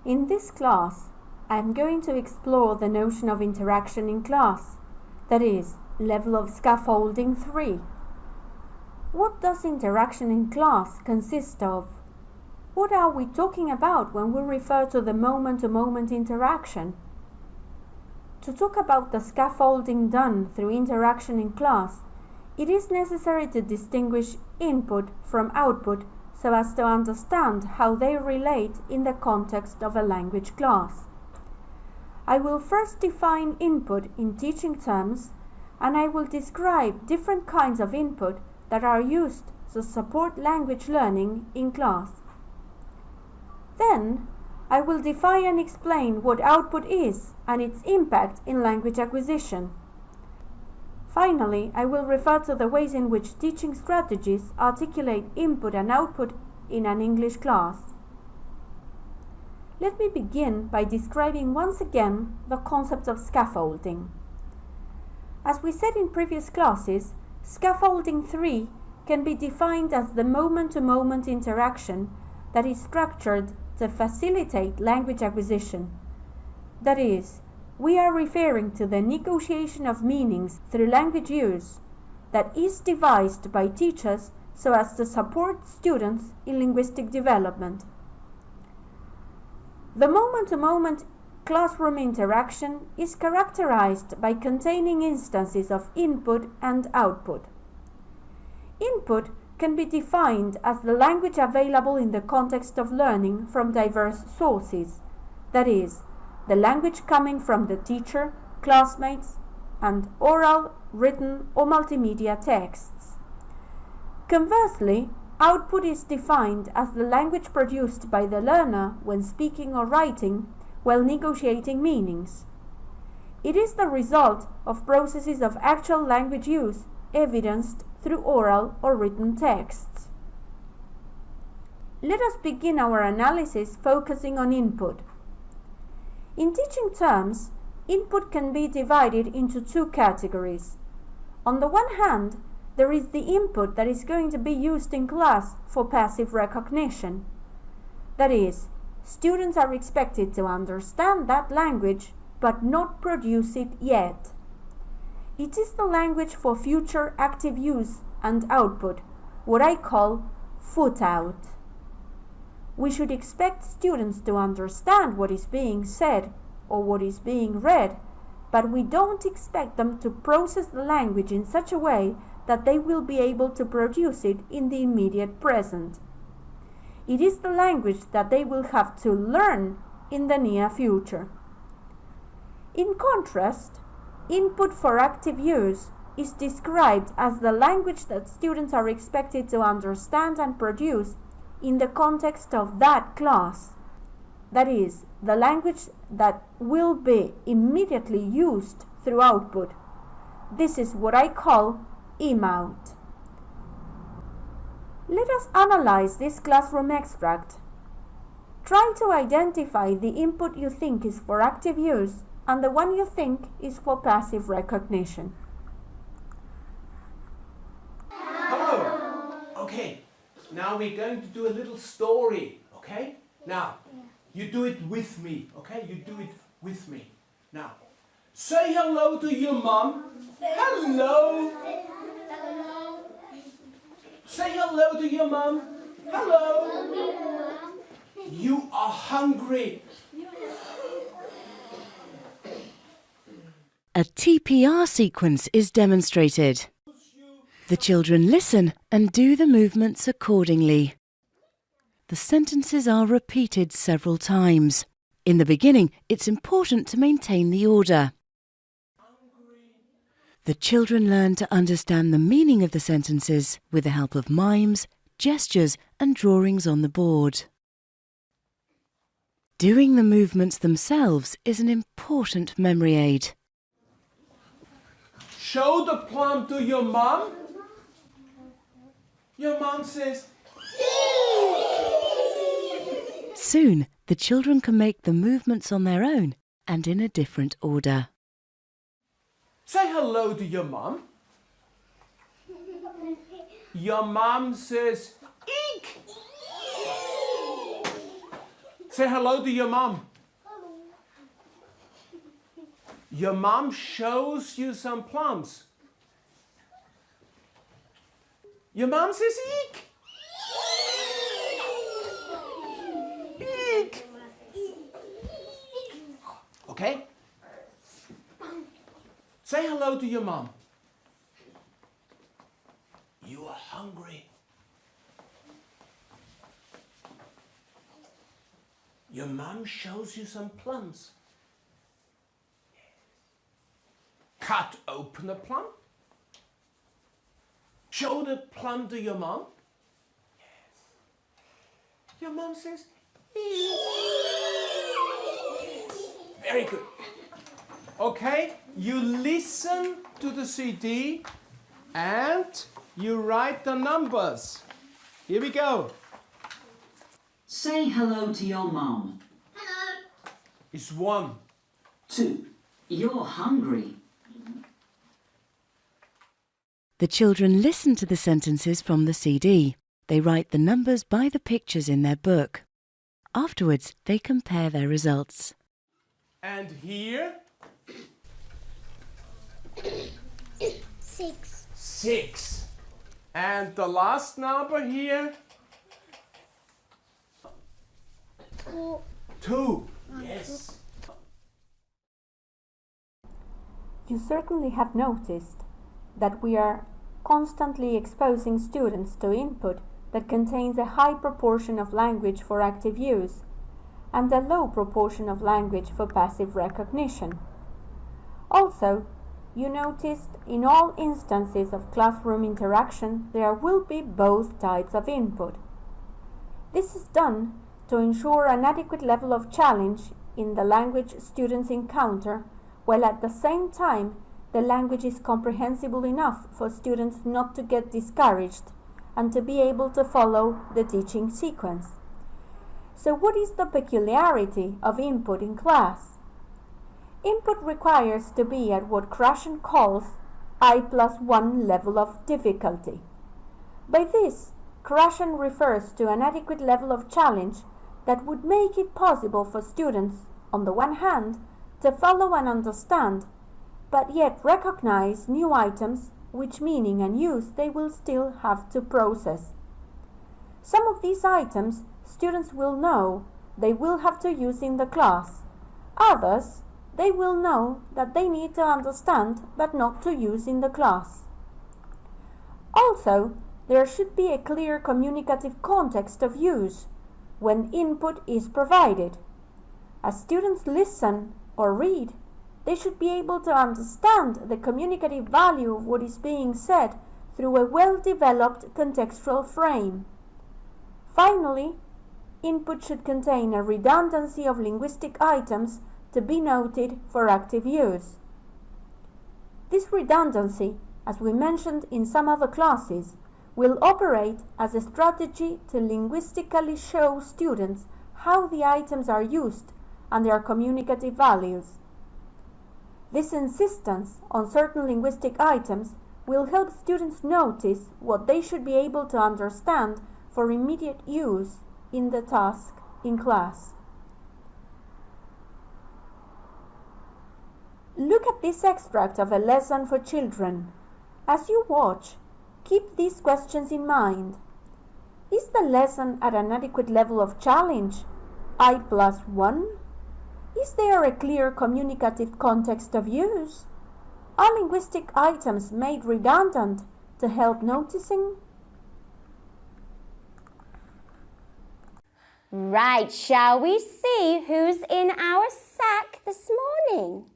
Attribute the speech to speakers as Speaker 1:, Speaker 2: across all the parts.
Speaker 1: In this class, I am going to explore the notion of interaction in class, that is, level of scaffolding 3. What does interaction in class consist of? What are we talking about when we refer to the moment-to-moment interaction? To talk about the scaffolding done through interaction in class, it is necessary to distinguish input from output so as to understand how they relate in the context of a language class. I will first define input in teaching terms, and I will describe different kinds of input that are used to support language learning in class. Then, I will define and explain what output is and its impact in language acquisition. Finally, I will refer to the ways in which teaching strategies articulate input and output in an English class. Let me begin by describing once again the concept of scaffolding. As we said in previous classes, scaffolding 3 can be defined as the moment-to-moment interaction that is structured to facilitate language acquisition. That is, we are referring to the negotiation of meanings through language use that is devised by teachers so as to support students in linguistic development. The moment-to-moment classroom interaction is characterized by containing instances of input and output. Input can be defined as the language available in the context of learning from diverse sources, that is, the language coming from the teacher, classmates, and oral, written, or multimedia texts. Conversely, output is defined as the language produced by the learner when speaking or writing while negotiating meanings. It is the result of processes of actual language use evidenced through oral or written texts. Let us begin our analysis focusing on input. In teaching terms, input can be divided into two categories. On the one hand, there is the input that is going to be used in class for passive recognition. That is, students are expected to understand that language but not produce it yet. It is the language for future active use and output, what I call foot out. We should expect students to understand what is being said or what is being read, but we don't expect them to process the language in such a way that they will be able to produce it in the immediate present. It is the language that they will have to learn in the near future. In contrast, input for active use is described as the language that students are expected to understand and produce in the context of that class. That is, the language that will be immediately used through output. This is what I call IM-out. Let us analyze this classroom extract. Try to identify the input you think is for active use and the one you think is for passive recognition.
Speaker 2: Hello! Okay, now we're going to do a little story, okay? Now, you do it with me, okay? You do it with me. Now, say hello to your mom. Hello! Say hello to your mom. Hello! You are hungry.
Speaker 3: A TPR sequence is demonstrated. The children listen and do the movements accordingly. The sentences are repeated several times. In the beginning, it's important to maintain the order. The children learn to understand the meaning of the sentences with the help of mimes, gestures, and drawings on the board. Doing the movements themselves is an important memory aid.
Speaker 2: Show the plum to your mom. Your mom says,
Speaker 3: Soon, the children can make the movements on their own and in a different order.
Speaker 2: say hello to your mom. Your mom says, eek. Say hello to your mom. Your mom shows you some plums. Your mom says eek. Eek. Okay? Say hello to your mom. You are hungry. Your mom shows you some plums. Cut open a plum. Show the plum to your mom. Yes. Your mom says, eat. Very good. Okay, you listen to the CD and you write the numbers. Here we go.
Speaker 4: Say hello to your mom.
Speaker 5: Hello.
Speaker 2: It's 1.
Speaker 4: 2. You're hungry.
Speaker 3: The children listen to the sentences from the CD. They write the numbers by the pictures in their book. Afterwards, they compare their results.
Speaker 2: And here?
Speaker 5: 6.
Speaker 2: 6. And the last number here?
Speaker 5: 2.
Speaker 2: 2. Yes.
Speaker 1: You certainly have noticed that we are constantly exposing students to input that contains a high proportion of language for active use and a low proportion of language for passive recognition. Also, you noticed in all instances of classroom interaction there will be both types of input. This is done to ensure an adequate level of challenge in the language students encounter, while at the same time the language is comprehensible enough for students not to get discouraged and to be able to follow the teaching sequence. So what is the peculiarity of input in class? Input requires to be at what Krashen calls I+1 level of difficulty. By this, Krashen refers to an adequate level of challenge that would make it possible for students, on the one hand, to follow and understand, but yet recognize new items which meaning and use they will still have to process. Some of these items students will know they will have to use in the class. Others they will know that they need to understand but not to use in the class. Also, there should be a clear communicative context of use when input is provided. As students listen or read, they should be able to understand the communicative value of what is being said through a well-developed contextual frame. Finally, input should contain a redundancy of linguistic items to be noted for active use. This redundancy, as we mentioned in some other classes, will operate as a strategy to linguistically show students how the items are used and their communicative values. This insistence on certain linguistic items will help students notice what they should be able to understand for immediate use in the task in class. Look at this extract of a lesson for children. As you watch, keep these questions in mind. Is the lesson at an adequate level of challenge, I+1? Is there a clear communicative context of use? Are linguistic items made redundant to help noticing?
Speaker 5: Right, shall we see who's in our sack this morning?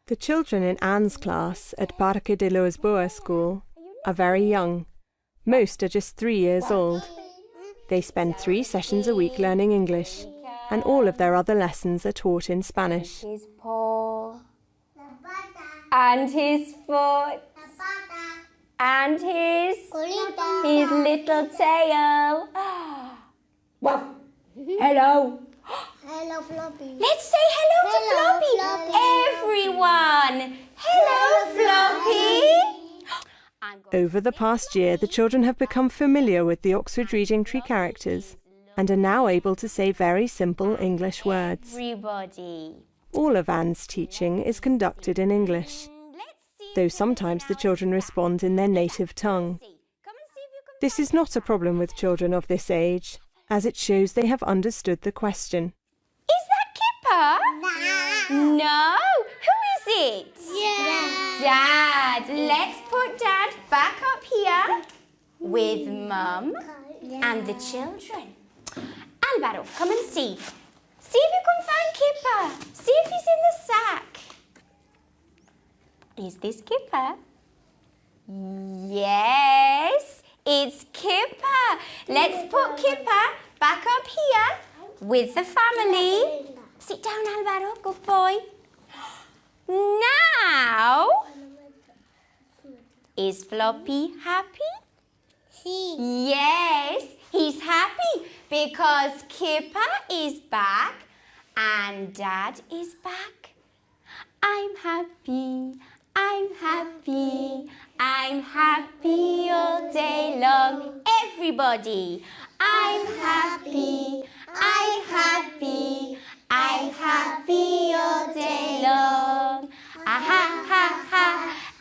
Speaker 6: The children in Anne's class at Parque de los Boas school are very young. Most are just 3 years old. They spend 3 sessions a week learning English, and all of their other lessons are taught in Spanish.
Speaker 5: His paw, and his foot, and his little tail. Wow. Hello.
Speaker 7: Hello, Floppy.
Speaker 5: Let's say hello to Floppy. Everyone. Hello, Floppy.
Speaker 6: Over the past year, the children have become familiar with the Oxford Reading Tree characters. and are now able to say very simple English words.
Speaker 5: Everybody.
Speaker 6: All of Anne's teaching is conducted in English, though sometimes the children respond in their native tongue. This is not a problem with children of this age, as it shows they have understood the question.
Speaker 5: Is that Kipper? No. Who is it? Dad. Let's put Dad back up here with Mum and the children. Alvaro, come and see. See if you can find Kipper. See if he's in the sack. Is this Kipper? Yes, it's Kipper. Let's put Kipper back up here with the family. Sit down, Alvaro. Good boy. Now, is Floppy happy? Yes, he's happy because Kipper is back and Dad is back. I'm happy, I'm happy, I'm happy all day long. Everybody, I'm happy, I'm happy, I'm happy all day long. Ah ha ha ha,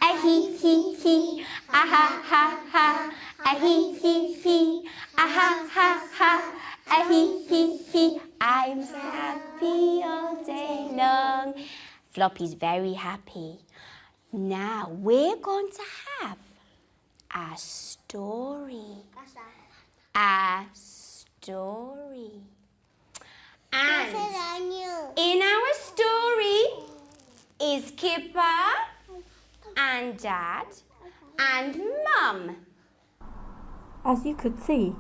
Speaker 5: ah he he, ah ha ha ha, ah he he, ah ha ha ha, ah he he. I'm happy all day long. Floppy's very happy. Now we're going to have a story. A story. And in our story is Kipper and Dad and Mum.
Speaker 1: As you could see,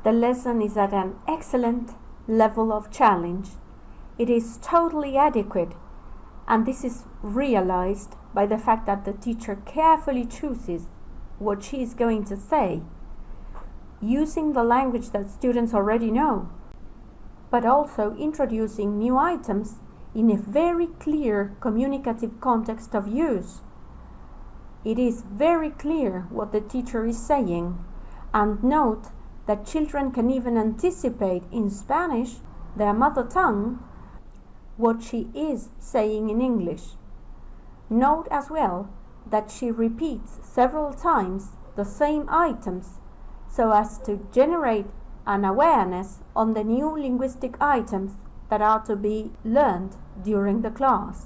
Speaker 1: the lesson is at an excellent level of challenge. It is totally adequate, and this is realized by the fact that the teacher carefully chooses what she is going to say, using the language that students already know, but also introducing new items in a very clear communicative context of use. It is very clear what the teacher is saying, and note that children can even anticipate in Spanish, their mother tongue, what she is saying in English. Note as well that she repeats several times the same items so as to generate an awareness on the new linguistic items that are to be learned during the class.